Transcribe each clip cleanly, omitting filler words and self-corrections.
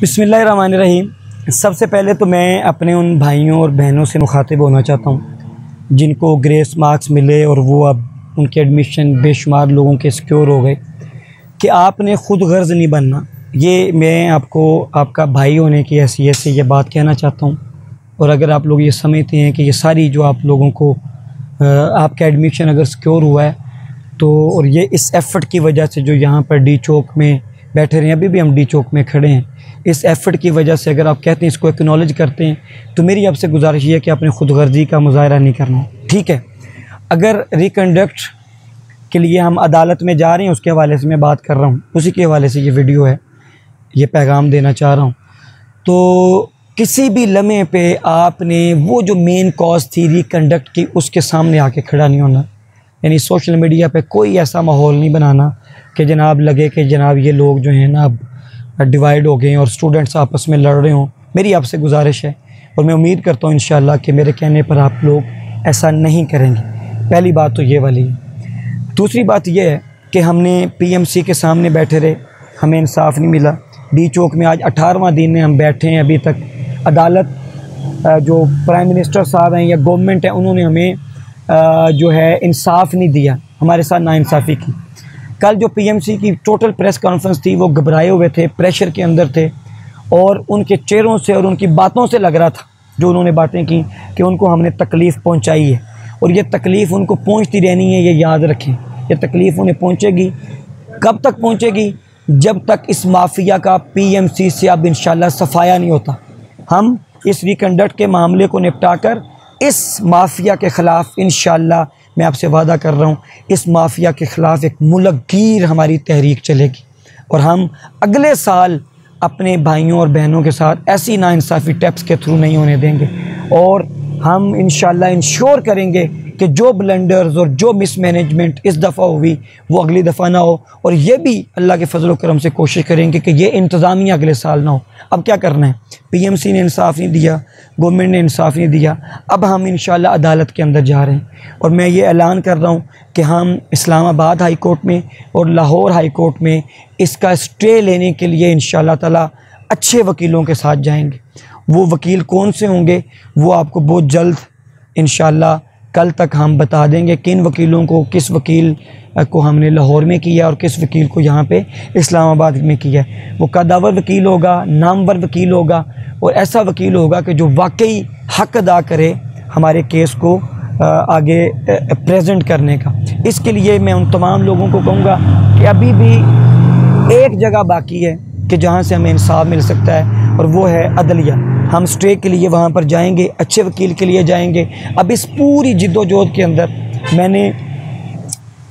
बिस्मिल्लाहिर्रहमानिर्रहीम। सबसे पहले तो मैं अपने उन भाइयों और बहनों से मुखातिब होना चाहता हूँ जिनको ग्रेस मार्क्स मिले और वो अब उनके एडमिशन बेशुमार लोगों के सिक्योर हो गए, कि आपने ख़ुद गर्ज़ नहीं बनना। ये मैं आपको आपका भाई होने की हैसियत से ये बात कहना चाहता हूँ। और अगर आप लोग ये समझते हैं कि ये सारी जो आप लोगों को आपका एडमिशन अगर सिक्योर हुआ है तो, और ये इस एफ़र्ट की वजह से जो यहाँ पर डी चौक में बैठे रहे हैं, अभी भी हम डी चौक में खड़े हैं, इस एफ़र्ट की वजह से अगर आप कहते हैं, इसको एक्नॉलेज करते हैं, तो मेरी आपसे गुजारिश ये है कि आपने खुदगर्जी का मुज़ाहरा नहीं करना। ठीक है, अगर रिकंडक्ट के लिए हम अदालत में जा रहे हैं, उसके हवाले से मैं बात कर रहा हूँ, उसी के हवाले से ये वीडियो है, ये पैगाम देना चाह रहा हूँ। तो किसी भी लम्हे पे आपने वो जो मेन कॉज थी रिकंडक्ट की, उसके सामने आके खड़ा नहीं होना। यानी सोशल मीडिया पे कोई ऐसा माहौल नहीं बनाना कि जनाब लगे कि जनाब ये लोग जो हैं ना अब डिवाइड हो गए हैं और स्टूडेंट्स आपस में लड़ रहे हों। मेरी आपसे गुजारिश है और मैं उम्मीद करता हूँ इंशाअल्लाह कि मेरे कहने पर आप लोग ऐसा नहीं करेंगे। पहली बात तो ये वाली है। दूसरी बात ये है कि हमने पीएमसी के सामने बैठे रहे, हमें इंसाफ नहीं मिला। डी चौक में आज 18वां दिन में हम बैठे हैं, अभी तक अदालत जो प्राइम मिनिस्टर साहब हैं या गवर्नमेंट है, उन्होंने हमें जो है इंसाफ नहीं दिया, हमारे साथ नाइंसाफ़ी की। कल जो पीएमसी की टोटल प्रेस कॉन्फ्रेंस थी, वो घबराए हुए थे, प्रेशर के अंदर थे, और उनके चेहरों से और उनकी बातों से लग रहा था, जो उन्होंने बातें की, कि उनको हमने तकलीफ़ पहुंचाई है और ये तकलीफ़ उनको पहुंचती रहनी है। ये याद रखें, ये तकलीफ़ उन्हें पहुंचेगी। कब तक पहुंचेगी? जब तक इस माफिया का पीएमसी से अब इंशाल्लाह सफाया नहीं होता। हम इस रिकंडक्ट के मामले को निपटा कर इस माफिया के ख़िलाफ़ इंशाअल्लाह मैं आपसे वादा कर रहा हूँ, इस माफिया के ख़िलाफ़ एक मुल्कगीर हमारी तहरीक चलेगी और हम अगले साल अपने भाइयों और बहनों के साथ ऐसी नाइंसाफ़ी टैप्स के थ्रू नहीं होने देंगे। और हम इंशाअल्लाह इंश्योर करेंगे कि जो ब्लंडर्स और जो मिसमैनेजमेंट इस दफ़ा हुई वो अगली दफ़ा ना हो, और ये भी अल्लाह के फजल करम से कोशिश करेंगे कि ये इंतज़ामिया अगले साल ना हो। अब क्या करना है? पीएमसी ने इंसाफ नहीं दिया, गवर्नमेंट ने इंसाफ नहीं दिया, अब हम इंशाअल्लाह अदालत के अंदर जा रहे हैं। और मैं ये ऐलान कर रहा हूँ कि हम इस्लामाबाद हाई कोर्ट में और लाहौर हाई कोर्ट में इसका स्टे लेने के लिए इंशाअल्लाह ताला अच्छे वकीलों के साथ जाएंगे। वो वकील कौन से होंगे वो आपको बहुत जल्द इंशाअल्लाह कल तक हम बता देंगे, किन वकीलों को, किस वकील को हमने लाहौर में किया और किस वकील को यहाँ पे इस्लामाबाद में किया। वो कदावर वकील होगा, नामवर वकील होगा, और ऐसा वकील होगा कि जो वाकई हक़ अदा करे हमारे केस को आगे प्रेजेंट करने का। इसके लिए मैं उन तमाम लोगों को कहूँगा कि अभी भी एक जगह बाकी है कि जहाँ से हमें इंसाफ मिल सकता है, और वो है अदलिया। हम स्टे के लिए वहाँ पर जाएंगे, अच्छे वकील के लिए जाएंगे। अब इस पूरी जिद्दोजहद के अंदर मैंने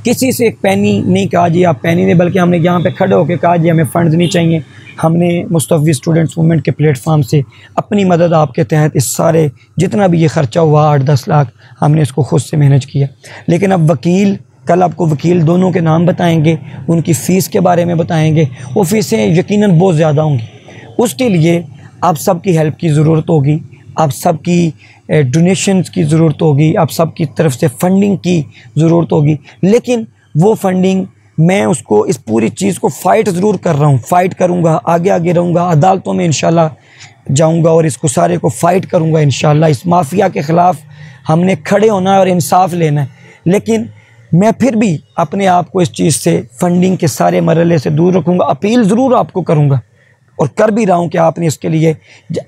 किसी से एक पैनी नहीं कहा जी आप पैनी नहीं, बल्कि हमने यहाँ पे खड़े होकर कहा जी हमें फ़ंड्स नहीं चाहिए। हमने मुस्तफ़ी स्टूडेंट्स मूवमेंट के प्लेटफार्म से अपनी मदद आपके तहत इस सारे जितना भी ये ख़र्चा हुआ 8-10 लाख, हमने इसको ख़ुद से मैनेज किया। लेकिन अब वकील, कल आपको वकील दोनों के नाम बताएंगे, उनकी फ़ीस के बारे में बताएंगे। वो फ़ीसें यकीनन बहुत ज़्यादा होंगी। उसके लिए आप सबकी हेल्प की ज़रूरत होगी, आप सबकी डोनेशंस की ज़रूरत होगी, आप सबकी तरफ से फ़ंडिंग की ज़रूरत होगी। लेकिन वो फ़ंडिंग मैं उसको, इस पूरी चीज़ को फ़ाइट ज़रूर कर रहा हूँ, फ़ाइट करूँगा, आगे आगे रहूँगा, अदालतों में इंशाल्लाह जाऊँगा और इसको सारे को फ़ाइट करूँगा इंशाल्लाह। इस माफिया के ख़िलाफ़ हमने खड़े होना है और इंसाफ लेना है। लेकिन मैं फिर भी अपने आप को इस चीज़ से, फंडिंग के सारे मरहले से दूर रखूँगा। अपील ज़रूर आपको करूँगा और कर भी रहा हूँ कि आपने इसके लिए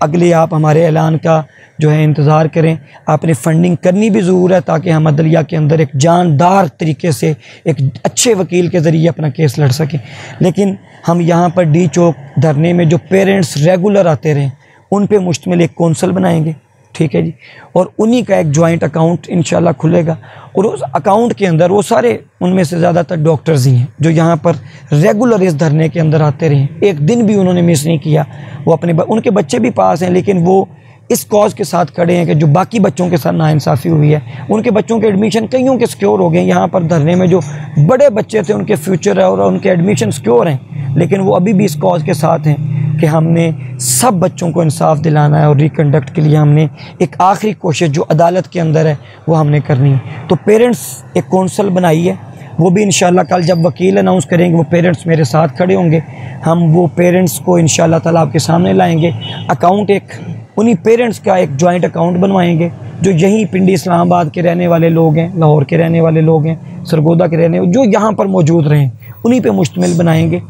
अगले आप हमारे ऐलान का जो है इंतज़ार करें। आपने फ़ंडिंग करनी भी ज़रूर है ताकि हम अदलिया के अंदर एक जानदार तरीके से एक अच्छे वकील के ज़रिए अपना केस लड़ सकें। लेकिन हम यहाँ पर डी चौक धरने में जो पेरेंट्स रेगुलर आते रहें, उन पे मुश्तमिल एक कौंसल बनाएंगे, ठीक है जी, और उन्हीं का एक जॉइंट अकाउंट इंशाल्लाह खुलेगा। और उस अकाउंट के अंदर वो सारे, उनमें से ज़्यादातर डॉक्टर्स ही हैं जो यहाँ पर रेगुलर इस धरने के अंदर आते रहे, एक दिन भी उन्होंने मिस नहीं किया। वो अपने उनके बच्चे भी पास हैं, लेकिन वो इस कॉज के साथ खड़े हैं कि जो बाकी बच्चों के साथ नाइंसाफ़ी हुई है, उनके बच्चों के एडमिशन कईयों के सिक्योर हो गए। यहाँ पर धरने में जो बड़े बच्चे थे उनके फ्यूचर है और उनके एडमिशन सिक्योर हैं, लेकिन वो अभी भी इस कॉज के साथ हैं कि हमने सब बच्चों को इंसाफ दिलाना है। और रिकंडक्ट के लिए हमने एक आखिरी कोशिश जो अदालत के अंदर है वो हमने करनी है। तो पेरेंट्स एक कौंसल बनाई है, वो भी इंशाल्लाह कल जब वकील अनाउंस करेंगे वो पेरेंट्स मेरे साथ खड़े होंगे, हम वो पेरेंट्स को इंशाल्लाह ताला आपके सामने लाएंगे। अकाउंट एक उन्हीं पेरेंट्स का एक जॉइंट अकाउंट बनवाएंगे जो यहीं पिंडी इस्लामाबाद के रहने वाले लोग हैं, लाहौर के रहने वाले लोग हैं, सरगोदा के रहने जो यहाँ पर मौजूद रहें उन्हीं पे मुश्तमिल बनाएंगे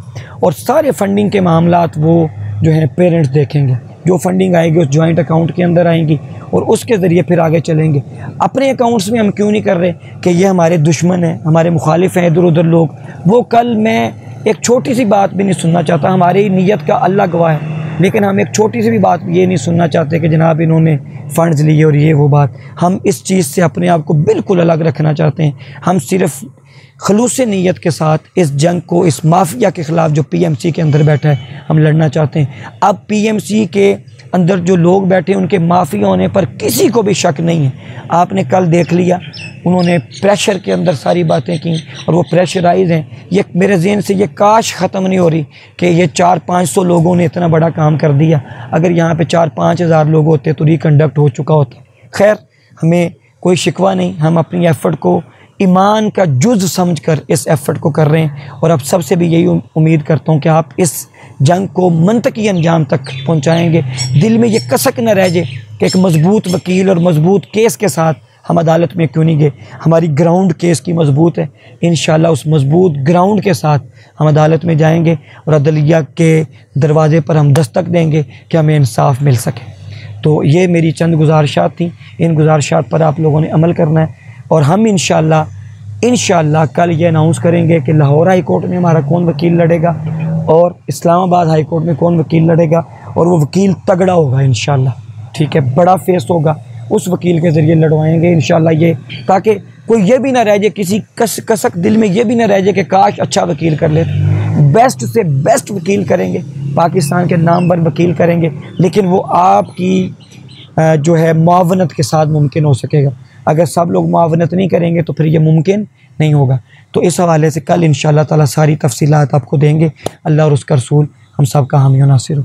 और सारे फंडिंग के मामलात वो जो हैं पेरेंट्स देखेंगे। जो फंडिंग आएगी उस जॉइंट अकाउंट के अंदर आएंगी और उसके ज़रिए फिर आगे चलेंगे। अपने अकाउंट्स में हम क्यों नहीं कर रहे कि ये हमारे दुश्मन हैं, हमारे मुखालिफ हैं इधर उधर लोग। वो कल मैं एक छोटी सी बात भी नहीं सुनना चाहता, हमारी नीयत का अल्लाह गवाह है, लेकिन हम एक छोटी सी भी बात ये नहीं सुनना चाहते कि जनाब इन्होंने फ़ंड्स लिए और ये वो बात। हम इस चीज़ से अपने आप को बिल्कुल अलग रखना चाहते हैं। हम सिर्फ़ खलूस नीयत के साथ इस जंग को, इस माफिया के ख़िलाफ़ जो पीएमसी के अंदर बैठा है, हम लड़ना चाहते हैं। अब पीएमसी के अंदर जो लोग बैठे हैं उनके माफिया होने पर किसी को भी शक नहीं है। आपने कल देख लिया, उन्होंने प्रेशर के अंदर सारी बातें की और वो प्रेशराइज हैं। ये मेरे ज़हन से ये काश ख़त्म नहीं हो रही कि ये 400-500 लोगों ने इतना बड़ा काम कर दिया। अगर यहाँ पे 4-5 हज़ार लोग होते तो रिकंडक्ट हो चुका होता। खैर, हमें कोई शिकवा नहीं, हम अपनी एफ़र्ट को ईमान का जुज़ समझकर इस एफ़र्ट को कर रहे हैं। और अब सबसे भी यही उम्मीद करता हूँ कि आप इस जंग को मंतकी अंजाम तक पहुँचाएँगे। दिल में ये कसक न रह जाए कि एक मज़बूत वकील और मज़बूत केस के साथ हम अदालत में क्यों नहीं गए। हमारी ग्राउंड केस की मज़बूत है, इंशाल्लाह उस मज़बूत ग्राउंड के साथ हम अदालत में जाएंगे और अदलिया के दरवाज़े पर हम दस्तक देंगे कि हमें इंसाफ मिल सके। तो ये मेरी चंद गुजारिशात थी, इन गुजारिशात पर आप लोगों ने अमल करना है और हम इंशाल्लाह कल ये अनाउंस करेंगे कि लाहौर हाई कोर्ट में हमारा कौन वकील लड़ेगा और इस्लामाबाद हाई कोर्ट में कौन वकील लड़ेगा, और वो वकील तगड़ा होगा इंशाल्लाह, ठीक है, बड़ा फेस होगा, उस वकील के ज़रिए लड़वाएंगे इंशाल्लाह ये, ताकि कोई ये भी ना रह जाए, किसी कसक दिल में ये भी ना रह जाए कि काश अच्छा वकील कर लेते। बेस्ट से बेस्ट वकील करेंगे, पाकिस्तान के नामवर वकील करेंगे, लेकिन वो आपकी जो है मुआवनत के साथ मुमकिन हो सकेगा। अगर सब लोग मुआवनत नहीं करेंगे तो फिर ये मुमकिन नहीं होगा। तो इस हवाले से कल इंशाअल्लाह ताला सारी तफसीलात आपको देंगे। अल्लाह और उसका रसूल हम सब का हामी और नासिर हो।